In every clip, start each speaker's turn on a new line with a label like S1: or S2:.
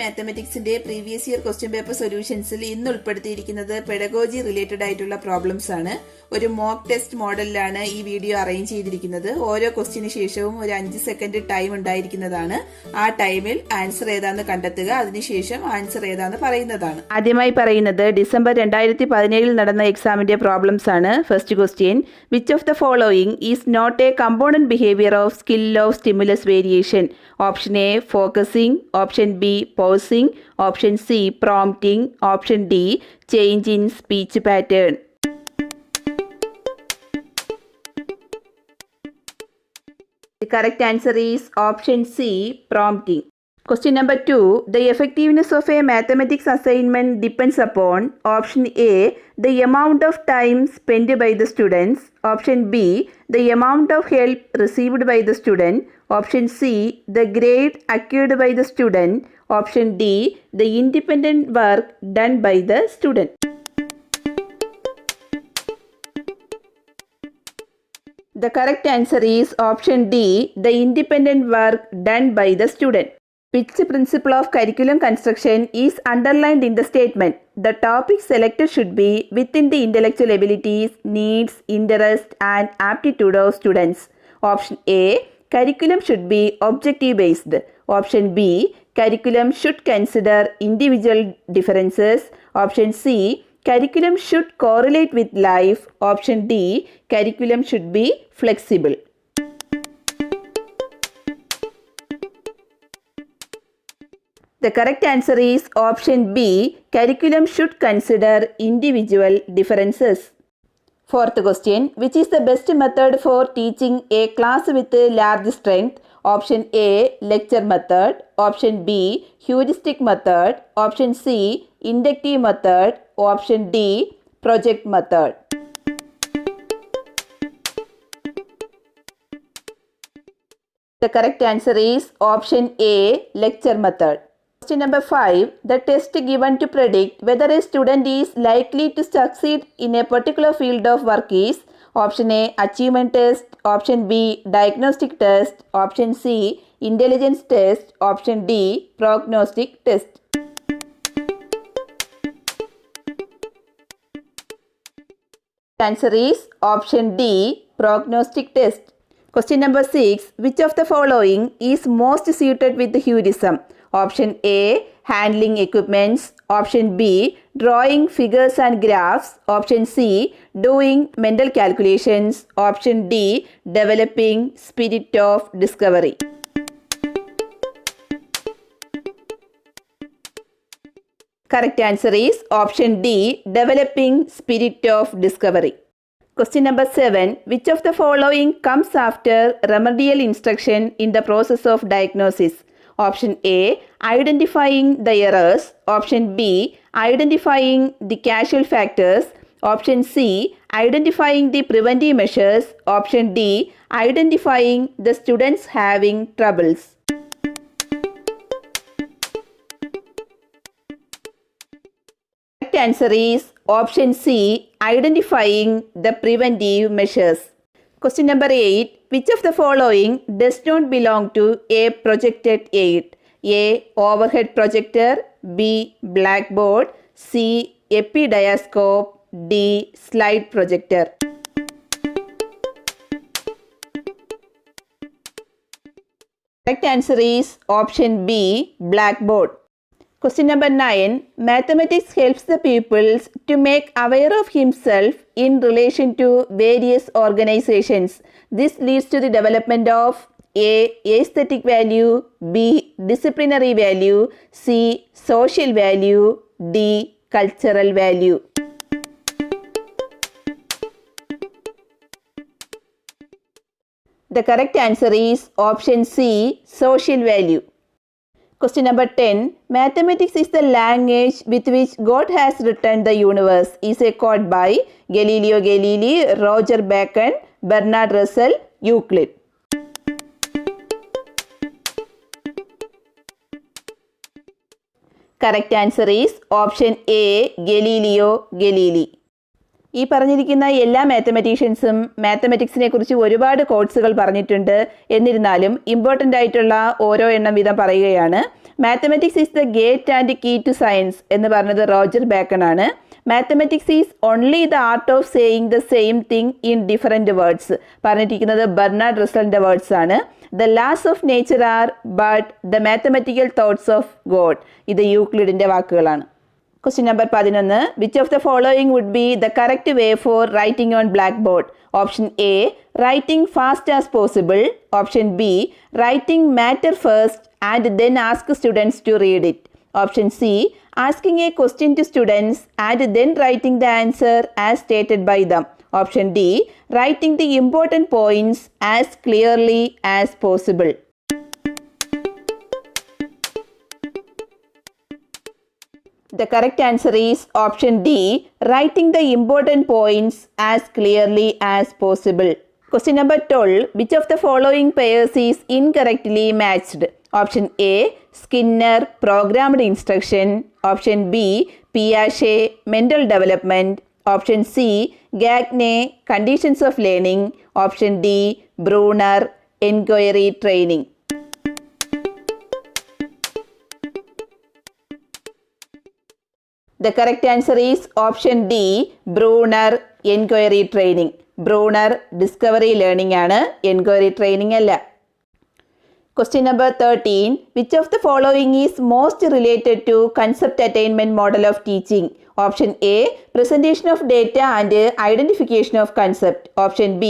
S1: മാത്തമാറ്റിക്സിന്റെ previous year question paper സൊല്യൂഷൻസിൽ ഇന്ന് ഉൾപ്പെടുത്തിയിരിക്കുന്നത് pedagogy related ആയിട്ടുള്ള പ്രോബ്ലംസ് ആണ്. ഒരു മോക്ക് ടെസ്റ്റ് മോഡലിലാണ് ഈ വീഡിയോ അറേഞ്ച് ചെയ്തിരിക്കുന്നത്. ഓരോ ക്വസ്റ്റ്യന് ശേഷവും ഒരു 5 സെക്കൻഡ് ടൈം ഉണ്ടായിരിക്കുന്നതാണ്. ആ ടൈമിൽ ആൻസർ ഏതാന്ന് കണ്ടെത്തുക, അതിനുശേഷം ആൻസർ ഏതാന്ന് പറയുന്നതാണ്. ആദ്യമായി പറയുന്നത് ഡിസംബർ 2017 നടന്ന എക്സാമിന്റെ പ്രോബ്ലംസ് ആണ്. First question, which of the following is not a component behaviour of skill of stimulus variation? Option A focusing, option B pausing, option C prompting, option D change in speech pattern. The correct answer is option C prompting. Question number 2. The effectiveness of a mathematics assignment depends upon option A the amount of time spent by the students, option B the amount of help received by the student, option C the grade acquired by the student, option D the independent work done by the student. The correct answer is option D the independent work done by the student. Which principle of curriculum construction is underlined in the statement? The topic selected should be within the intellectual abilities, needs, interest and aptitude of students. Option A curriculum should be objective based. Option B curriculum should consider individual differences. Option C curriculum should correlate with life. Option D curriculum should be flexible. The correct answer is option B curriculum should consider individual differences. Fourth question, which is the best method for teaching a class with large strength? Option A lecture method, option B heuristic method, option C inductive method, option D project method. The correct answer is option A lecture method. Question number 5. The test given to predict whether a student is likely to succeed in a particular field of work is option A achievement test, option B diagnostic test, option C intelligence test, option D prognostic test. The answer is option D prognostic test. Question number 6. Which of the following is most suited with the heurism? Option A handling equipments, option B drawing figures and graphs, option C doing mental calculations, option D developing spirit of discovery. Correct answer is option D developing spirit of discovery. Question number 7. Which of the following comes after remedial instruction in the process of diagnosis? Option A identifying the errors, option B identifying the causal factors, option C identifying the preventive measures, option D identifying the students having troubles. Correct answer is option C identifying the preventive measures. Question number 8. Which of the following does not belong to a projected aid? A overhead projector, B blackboard, C epidiascope, D slide projector. Correct answer is option B blackboard. Question number 9. Mathematics helps the pupils to make aware of himself in relation to various organizations. This leads to the development of A aesthetic value, B disciplinary value, C social value, D cultural value. The correct answer is option C social value. Question number 10. Mathematics is the language with which God has written the universe is a quote by Galileo Galilei, Roger Bacon, Bernard Russell, Euclid. Correct answer is option A Galileo Galilei. ഈ പറഞ്ഞിരിക്കുന്ന എല്ലാ മാത്തമാറ്റീഷ്യൻസും മാത്തമാറ്റിക്സിനെ കുറിച്ച് ഒരുപാട് കോഴ്സുകൾ പറഞ്ഞിട്ടുണ്ട്. എന്നിരുന്നാലും important ആയിട്ടുള്ള ഓരോ എണ്ണം വീതം പറയുകയാണ്. Mathematics is the gate and key to science എന്ന് പറഞ്ഞത് റോജർ ബേക്കൺ ആണ്. Mathematics is only the art of saying the same thing in different words പറഞ്ഞിരിക്കുന്നത് ബെർണാഡ് റസ്സലിൻ്റെ വേർഡ്സ് ആണ്. The laws of nature are but the mathematical thoughts of God. ഇത് യൂക്ലിഡിൻ്റെ വാക്കുകളാണ്. Question number 11. Which of the following would be the correct way for writing on blackboard? Option A, writing fast as possible. Option B, writing matter first and then ask students to read it. Option C, asking a question to students and then writing the answer as stated by them. Option D, writing the important points as clearly as possible. The correct answer is option D, writing the important points as clearly as possible. Question number 12. Which of the following pairs is incorrectly matched? Option A, Skinner, programmed instruction. Option B, Piaget, mental development. Option C, Gagne, conditions of learning. Option D, Bruner, inquiry training. The correct answer is option D, Bruner, inquiry training. Bruner, discovery learning ആണ്, inquiry training അല്ല. Question number 13. Which of the following is most related to concept attainment model of teaching? Option A, presentation of data and identification of concept. Option B,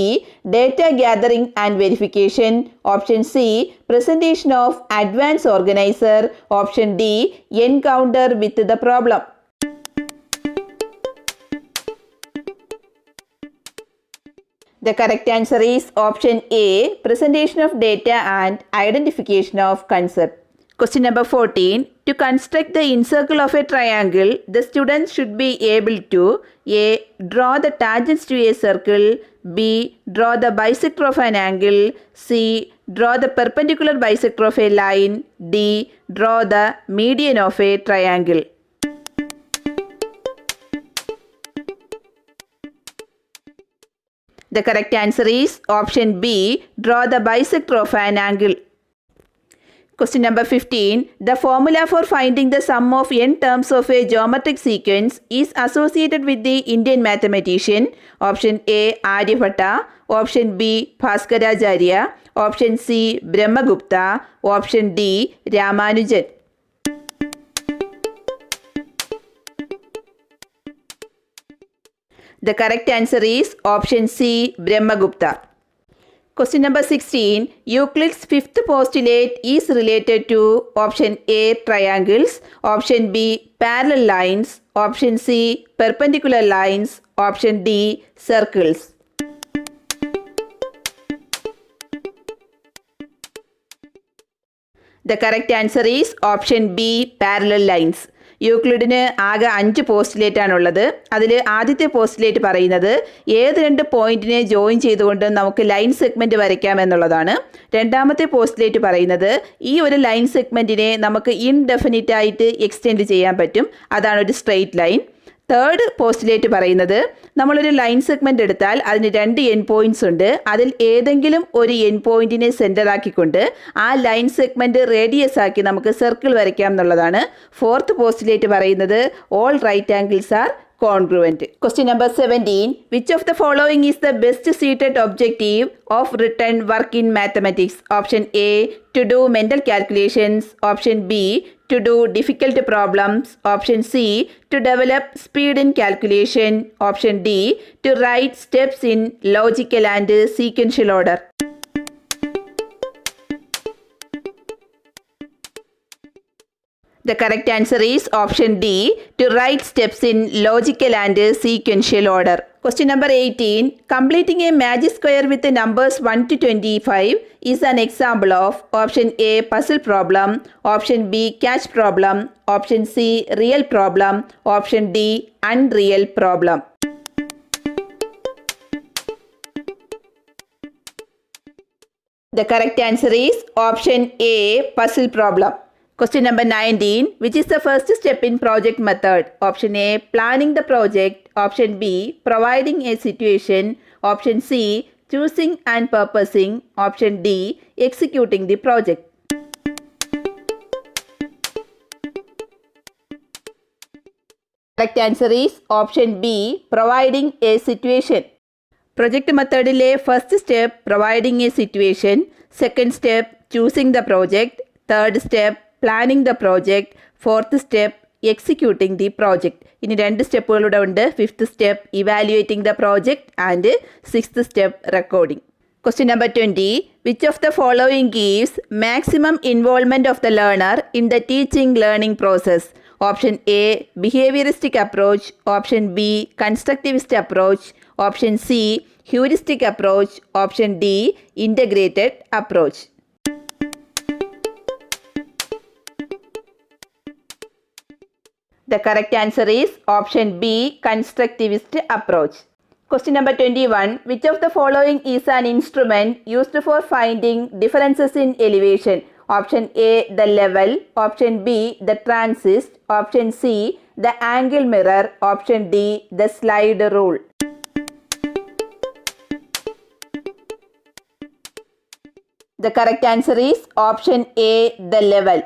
S1: data gathering and verification. Option C, presentation of advanced organizer. Option D, encounter with the problem. The correct answer is option A, presentation of data and identification of concept. Question number 14. To construct the incircle of a triangle, the students should be able to A, draw the tangents to a circle. B, draw the bisector of an angle. C, draw the perpendicular bisector of a line. D, draw the median of a triangle. The correct answer is option B, draw the bisector of an angle. Question number 15. The formula for finding the sum of n terms of a geometric sequence is associated with the Indian mathematician. Option A, Aryabhatta. Option B, Bhaskaracharya. Option C, Brahmagupta. Option D, Ramanujan. The correct answer is option C, Brahmagupta. Question number 16. Euclid's fifth postulate is related to option A, triangles. Option B, parallel lines. Option C, perpendicular lines. Option D, circles. The correct answer is option B, parallel lines. യൂക്ലിഡിന് ആകെ 5 postulate ആണുള്ളത്. അതിൽ ആദ്യത്തെ postulate പറയുന്നത് ഏത് രണ്ട് പോയിന്റിനെ join ചെയ്തുകൊണ്ട് നമുക്ക് ലൈൻ സെഗ്മെൻറ്റ് വരയ്ക്കാം എന്നുള്ളതാണ്. രണ്ടാമത്തെ പോസ്റ്റുലേറ്റ് പറയുന്നത് ഈ ഒരു ലൈൻ സെഗ്മെൻറ്റിനെ നമുക്ക് ഇൻഡെഫിനിറ്റ് ആയിട്ട് എക്സ്റ്റെൻഡ് ചെയ്യാൻ പറ്റും, അതാണ് ഒരു സ്ട്രെയിറ്റ് ലൈൻ. തേർഡ് പോസ്റ്റുലേറ്റ് പറയുന്നത് നമ്മളൊരു ലൈൻ സെഗ്മെൻറ്റ് എടുത്താൽ അതിന് 2 എൻ പോയിൻറ്റ്സ് ഉണ്ട്. അതിൽ ഏതെങ്കിലും ഒരു എൻ പോയിൻറ്റിനെ സെൻറ്റർ ആക്കിക്കൊണ്ട് ആ ലൈൻ സെഗ്മെൻറ്റ് റേഡിയസ് ആക്കി നമുക്ക് സർക്കിൾ വരയ്ക്കാം എന്നുള്ളതാണ്. ഫോർത്ത് പോസ്റ്റുലേറ്റ് പറയുന്നത് all right angles are congruent. Question number 17. Which of the following is the best seated objective of written work in mathematics? Option A, to do mental calculations. Option B, to do difficult problems. Option C, to develop speed in calculation. Option D, to write steps in logical and sequential order. The correct answer is option D, to write steps in logical and sequential order. Question number 18. Completing a magic square with the numbers 1 to 25 is an example of option A, puzzle problem. Option B, catch problem. Option C, real problem. Option D, unreal problem. The correct answer is option A, puzzle problem. Question number 19. Which is the first step in project method? Option A, planning the project. Option B, providing a situation. Option C, choosing and purposing. Option D, executing the project. Correct answer is option B, providing a situation. Project methodile first step, providing a situation. Second step, choosing the project. Third step, planning the project. Fourth step, executing the project. ഇനി 2 സ്റ്റെപ്പുകളുടെ ഉണ്ട്. Fifth step evaluating the project and sixth step recording. Question number 20. Which of the following gives maximum involvement of the learner in the teaching learning process? Option A, behavioristic approach. Option B, constructivist approach. Option C, heuristic approach. Option D, integrated approach. The correct answer is option B, constructivist approach. Question number 21. Which of the following is an instrument used for finding differences in elevation? Option A, the level. Option B, the transist. Option C, the angle mirror. Option D, the slide rule. The correct answer is option A, the level.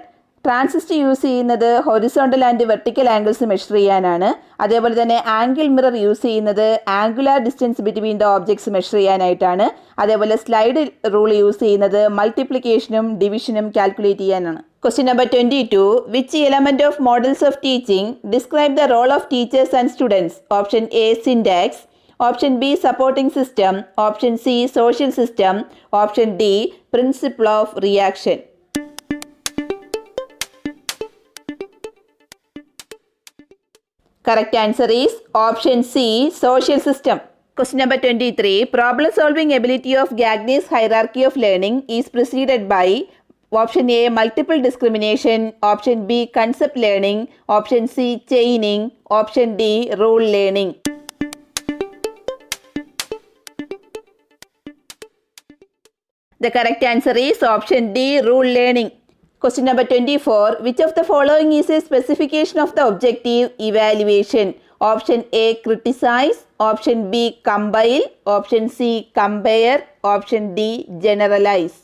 S1: Transit use ചെയ്യുന്നത് horizontal and vertical angles measure ചെയ്യാനാണ്. അതേപോലെ തന്നെ angle mirror use ചെയ്യുന്നത് angular distance between the objects measure ചെയ്യാനായിട്ടാണ്. അതേപോലെ slide rule use ചെയ്യുന്നത് മൾട്ടിപ്ലിക്കേഷനും ഡിവിഷനും കാൽക്കുലേറ്റ് ചെയ്യാനാണ്. Question number 22. Which element of models of teaching describe the role of teachers and students? Option A, syntax. Option B, supporting system. Option C, social system. Option D, principle of reaction. Correct answer is option C, social system. Question number 23. Problem solving ability of Gagne's hierarchy of learning is preceded by option A, multiple discrimination. Option B, concept learning. Option C, chaining. Option D, rule learning. The correct answer is option D, rule learning. Question number 24. Which of the following is a specification of the objective evaluation? Option A, criticize. Option B, compile. Option C, compare. Option D, generalize.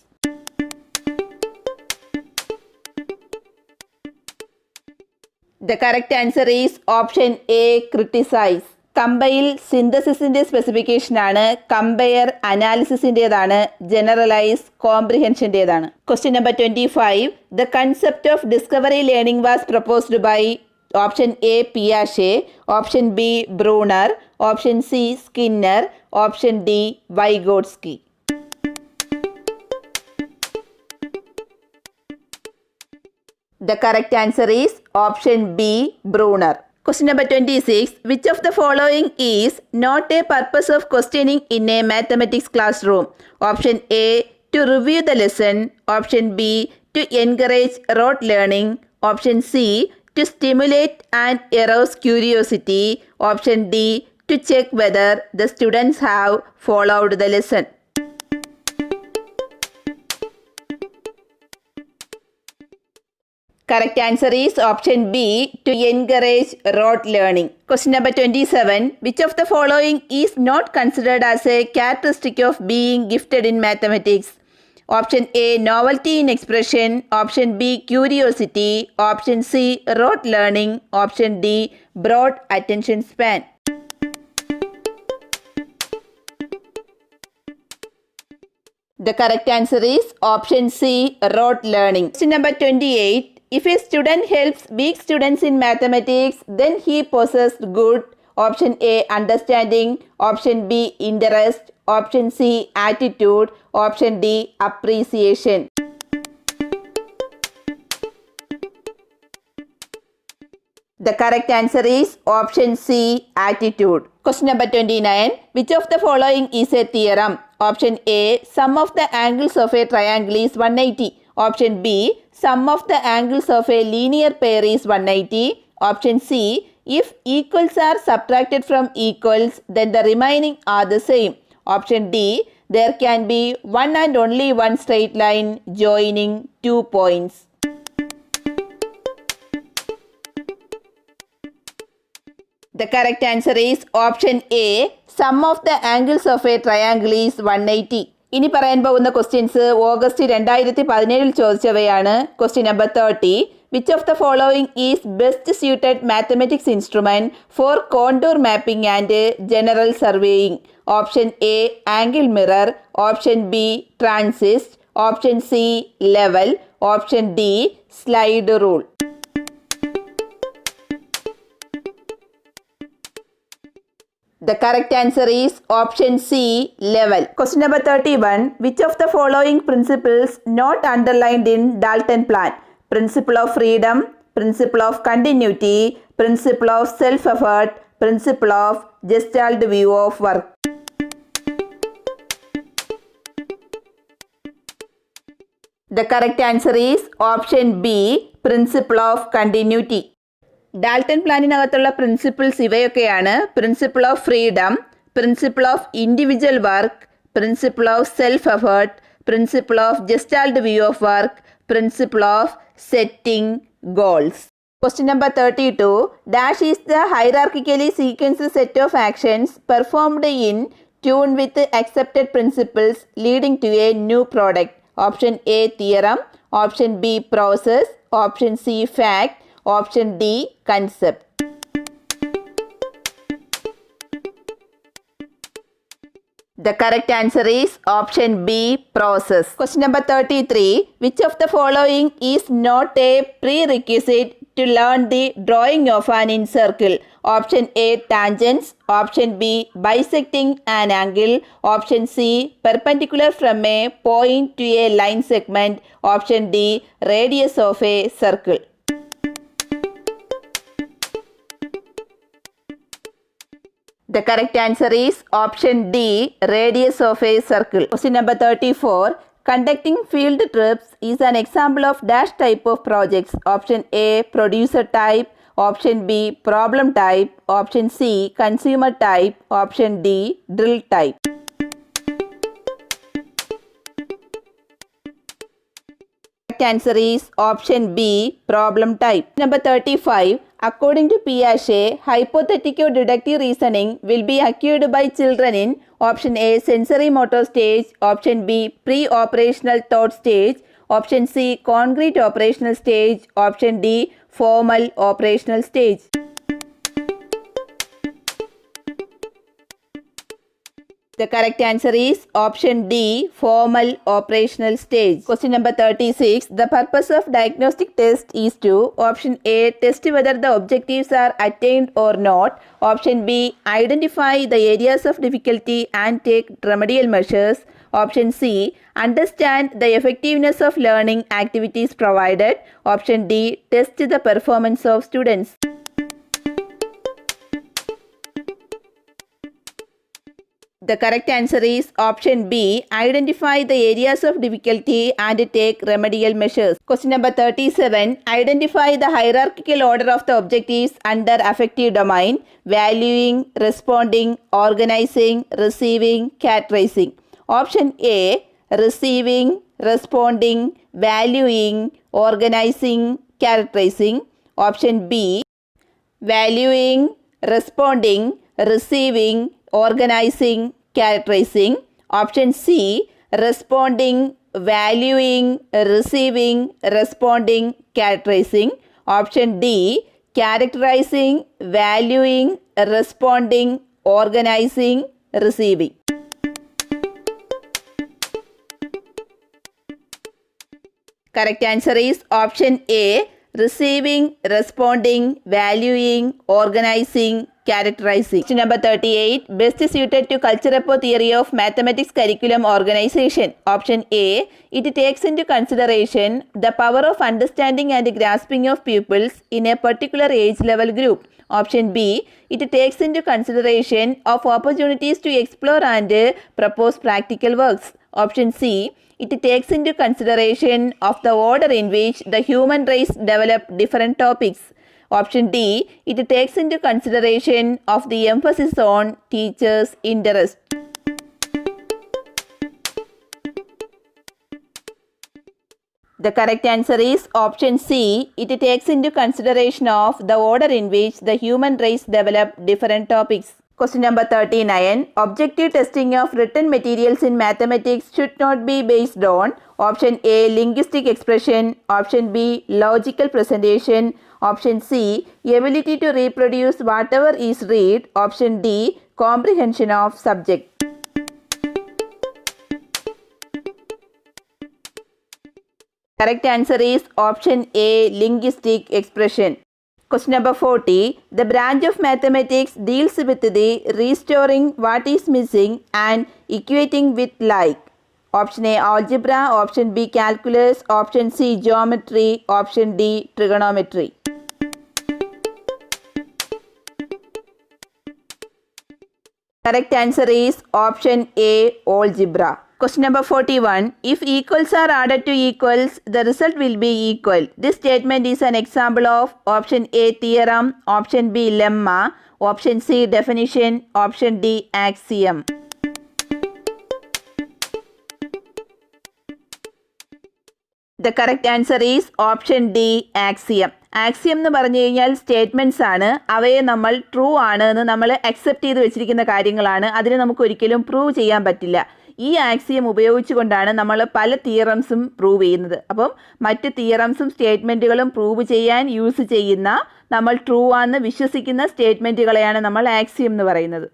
S1: The correct answer is option A, criticize. Compile സിന്തസിസിൻ്റെ സ്പെസിഫിക്കേഷനാണ്, compare അനാലിസിസിൻ്റേതാണ്, generalise കോംപ്രിഹെൻഷൻ്റേതാണ്. Question number 25. The concept of discovery learning was proposed by option A, പിയാഷെ. Option B, Bruner. Option C, Skinner. Option D, Vygotsky. The correct answer is option B, Brunner. Question number 26. Which of the following is not a purpose of questioning in a mathematics classroom? Option A, to review the lesson. Option B, to encourage rote learning. Option C, to stimulate and arouse curiosity. Option D, to check whether the students have followed the lesson. Correct answer is option B, to encourage rote learning. Question number 27. Which of the following is not considered as a characteristic of being gifted in mathematics? Option A, novelty in expression. Option B, curiosity. Option C, rote learning. Option D, broad attention span. The correct answer is option C, rote learning. Question number 28. If a student helps weak students in mathematics, then he possessed good. Option A, understanding. Option B, interest. Option C, attitude. Option D, appreciation. The correct answer is option C, attitude. Question number 29. Which of the following is a theorem? Option A, sum of the angles of a triangle is 180. Option B, sum of the angles of a linear pair is 180. Option C, if equals are subtracted from equals, then the remaining are the same. Option D, there can be one and only one straight line joining 2 points. The correct answer is option A. Sum of the angles of a triangle is 180. ഇനി പറയാൻ പോകുന്ന questions August 2017 ചോദിച്ചവയാണ്. Question number 30. Which of the following is best suited mathematics instrument for contour mapping and general surveying? Option A. Angle mirror. Option B. Transist. Option C. Level. Option D. Slide rule. The correct answer is option C, level. Question number 31. Which of the following principles not underlined in Dalton plan? Principle of freedom, principle of continuity, principle of self-effort, principle of gestalt view of work. The correct answer is option B, principle of continuity. Dalton പ്ലാനിനകത്തുള്ള principles ഇവയൊക്കെയാണ്: principle of freedom, principle of individual work, principle of self effort, principle of gestalt view of work, principle of setting goals. Question number 32. Dash is the hierarchically sequenced set of actions performed in tune with accepted principles leading to a new product. Option A, theorem. Option B, process. Option C, fact. Option D, concept. The correct answer is option B, process. Question number 33. Which of the following is not a prerequisite to learn the drawing of an incircle? Option A, tangents. Option B, bisecting an angle. Option C, perpendicular from a point to a line segment. Option D, radius of a circle. The correct answer is option D, radius of a circle. Question number 34. Conducting field trips is an example of dash type of projects. Option A, producer type. Option B, problem type. Option C, consumer type. Option D, drill type. Correct answer is option B, problem type. Number 35. According to Piaget, hypothetico-deductive reasoning will be acquired by children in option A, sensory motor stage, option B, pre-operational thought stage, option C, concrete operational stage, option D, formal operational stage. The correct answer is option D, formal operational stage. Question number 36. The purpose of diagnostic test is to option A, test whether the objectives are attained or not. Option B, identify the areas of difficulty and take remedial measures. Option C, understand the effectiveness of learning activities provided. Option D, test the performance of students. The correct answer is option B, identify the areas of difficulty and take remedial measures. Question number 37. Identify the hierarchical order of the objectives under affective domain: valuing, responding, organizing, receiving, characterizing. Option A, receiving, responding, valuing, organizing, characterizing. Option B, valuing, responding, receiving, organizing, characterizing. Option C, responding, valuing, receiving, responding, characterizing. Option D, characterizing, valuing, responding, organizing, receiving. Correct answer is option A, receiving, responding, valuing, organizing, characterizing. Question number 38. Best suited to Culture-Repo theory of mathematics curriculum organization. Option A, it takes into consideration the power of understanding and grasping of pupils in a particular age level group. Option B, it takes into consideration of opportunities to explore and propose practical works. Option C, it takes into consideration of the order in which the human race developed different topics. Option D, it takes into consideration of the emphasis on teachers' interest. The correct answer is option C. It takes into consideration of the order in which the human race developed different topics. Question number 39. Objective testing of written materials in mathematics should not be based on option A. linguistic expression, option B. logical presentation, option C. ability to reproduce whatever is read, option D. comprehension of subject. Correct answer is option A. linguistic expression. Question number 40. The branch of mathematics deals with the restoring what is missing and equating with like. Option A. algebra, option B. calculus, option C. geometry, option D. trigonometry. Correct answer is option A. algebra. Question number 41. If equals are added to equals, the result will be equal. This statement is an example of option A. theorem, option B. lemma, option C. definition, option D. axiom. The correct answer is option D. axiom. Axiom എന്ന് പറഞ്ഞു കഴിഞ്ഞാൽ statements ആണ്. അവയെ നമ്മൾ true ആണ് എന്ന് നമ്മൾ accept ചെയ്ത് വെച്ചിരിക്കുന്ന കാര്യങ്ങളാണ്. അതിനെ നമുക്ക് ഒരിക്കലും പ്രൂവ് ചെയ്യാൻ പറ്റില്ല. ഈ ആക്സിയം ഉപയോഗിച്ചുകൊണ്ടാണ് നമ്മൾ പല തിയറംസും പ്രൂവ് ചെയ്യുന്നത്. അപ്പം മറ്റ് തിയറംസും സ്റ്റേറ്റ്മെൻറ്റുകളും പ്രൂവ് ചെയ്യാൻ യൂസ് ചെയ്യുന്ന നമ്മൾ ട്രൂ ആണെന്ന് വിശ്വസിക്കുന്ന സ്റ്റേറ്റ്മെൻറ്റുകളെയാണ് നമ്മൾ ആക്സിയം എന്ന് പറയുന്നത്.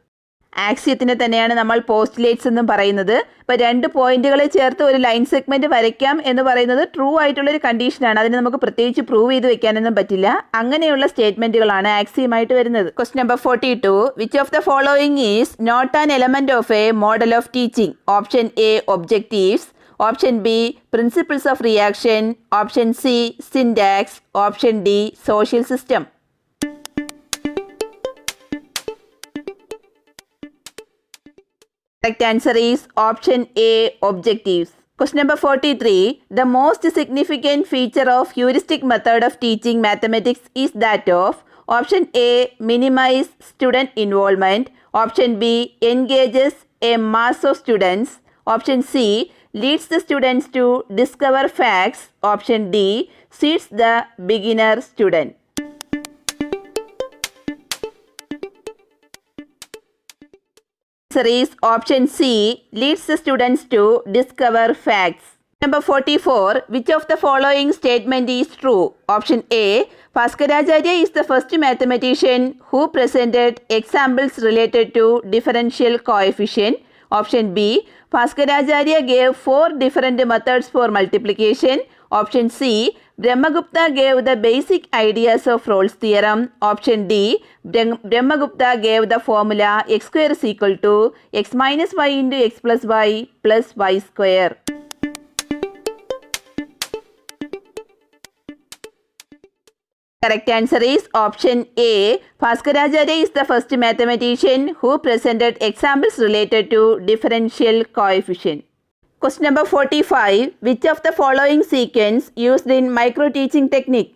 S1: ആക്സിയത്തിനെ തന്നെയാണ് നമ്മൾ പോസ്റ്റുലേറ്റ്സ് എന്നും പറയുന്നത്. ഇപ്പോൾ 2 പോയിന്റുകളെ ചേർത്ത് ഒരു ലൈൻ സെഗ്മെൻറ്റ് വരയ്ക്കാം എന്ന് പറയുന്നത് ട്രൂ ആയിട്ടുള്ളൊരു കണ്ടീഷനാണ്. അതിന് നമുക്ക് പ്രത്യേകിച്ച് പ്രൂവ് ചെയ്ത് വെക്കാനൊന്നും പറ്റില്ല. അങ്ങനെയുള്ള സ്റ്റേറ്റ്മെൻറ്റുകളാണ് ആക്സിയമായിട്ട് വരുന്നത്. Question number 42. Which of the following is not an element of a model of teaching? Option A. Objectives, option B. Principles of reaction, option C. Syntax, option D. Social system. Correct answer is option A. objectives. Question number 43. The most significant feature of heuristic method of teaching mathematics is that of option A. minimize student involvement, option B. engages a mass of students, option C. leads the students to discover facts, option D. seats the beginner student. Answer is option C. leads the students to discover facts. Number 44. Which of the following statement is true? Option A. Bhaskaracharya is the first mathematician who presented examples related to differential coefficient. Option B. Bhaskaracharya gave 4 different methods for multiplication. Option C. Brahmagupta gave the basic ideas of Rolle's theorem. Option D. Brahmagupta gave the formula x square is equal to x minus y into x plus y square. Correct answer is option A. Bhaskaracharya is the first mathematician who presented examples related to differential coefficient. Question number 45. Which of the following sequence used in micro-teaching technique?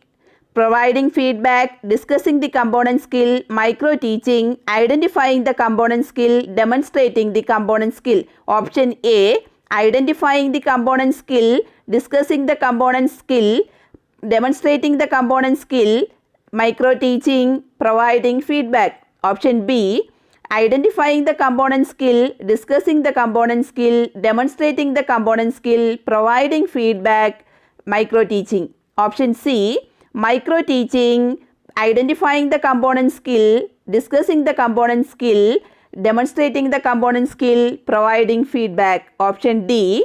S1: Providing feedback, discussing the component skill, micro-teaching, identifying the component skill, demonstrating the component skill. Option A. Identifying the component skill, discussing the component skill, demonstrating the component skill, micro-teaching, providing feedback. Option B. Identifying the component skill, discussing the component skill, demonstrating the component skill, providing feedback, micro-teaching. Option C. Micro-teaching, identifying the component skill, discussing the component skill, demonstrating the component skill, providing feedback. Option D.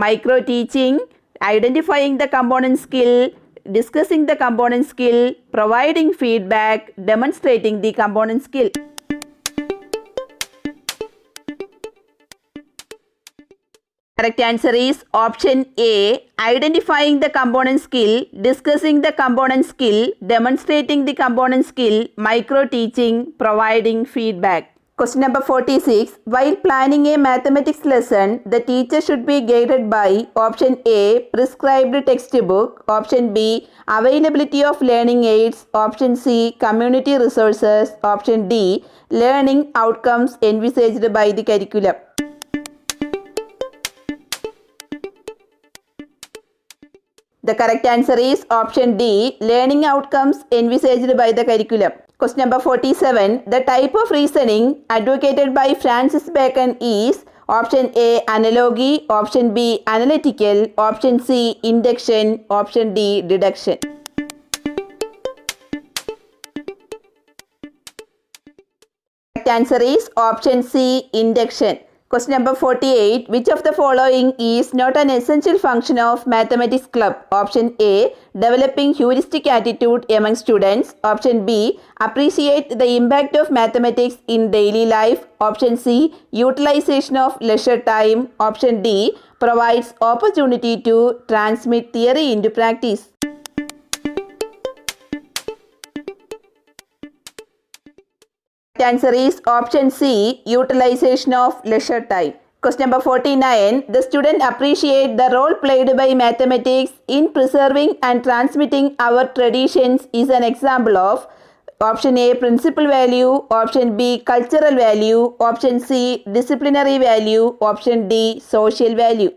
S1: Micro-teaching, identifying the component skill, discussing the component skill, providing feedback, demonstrating the component skill. Correct answer is option A. Identifying the component skill, discussing the component skill, demonstrating the component skill, micro-teaching, providing feedback. Question number 46. While planning a mathematics lesson, the teacher should be guided by option A. prescribed textbook, option B. availability of learning aids, option C. community resources, option D. learning outcomes envisaged by the curriculum. The correct answer is option D, learning outcomes envisaged by the curriculum. Question number 47. The type of reasoning advocated by Francis Bacon is option A, analogy, option B, analytical, option C, induction, option D, deduction. Correct answer is option C, induction. Question number 48. Which of the following is not an essential function of mathematics club? Option A, developing heuristic attitude among students. Option B, appreciate the impact of mathematics in daily life. Option C, utilization of leisure time. Option D, provides opportunity to transmit theory into practice. The answer is option C, utilization of leisure time. Question number 49. The student appreciate the role played by mathematics in preserving and transmitting our traditions is an example of option A, principal value, option B, cultural value, option C, disciplinary value, option D, social value.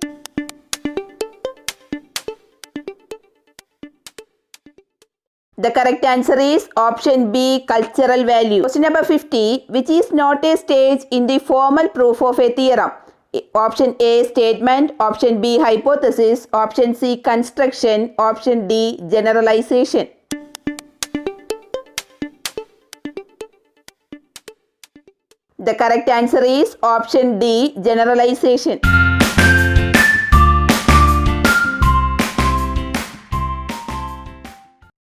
S1: The correct answer is option B, cultural value. Question number 50. Which is not a stage in the formal proof of a theorem? Option A, statement. Option B, hypothesis. Option C, construction. Option D, generalization. The correct answer is option D, generalization.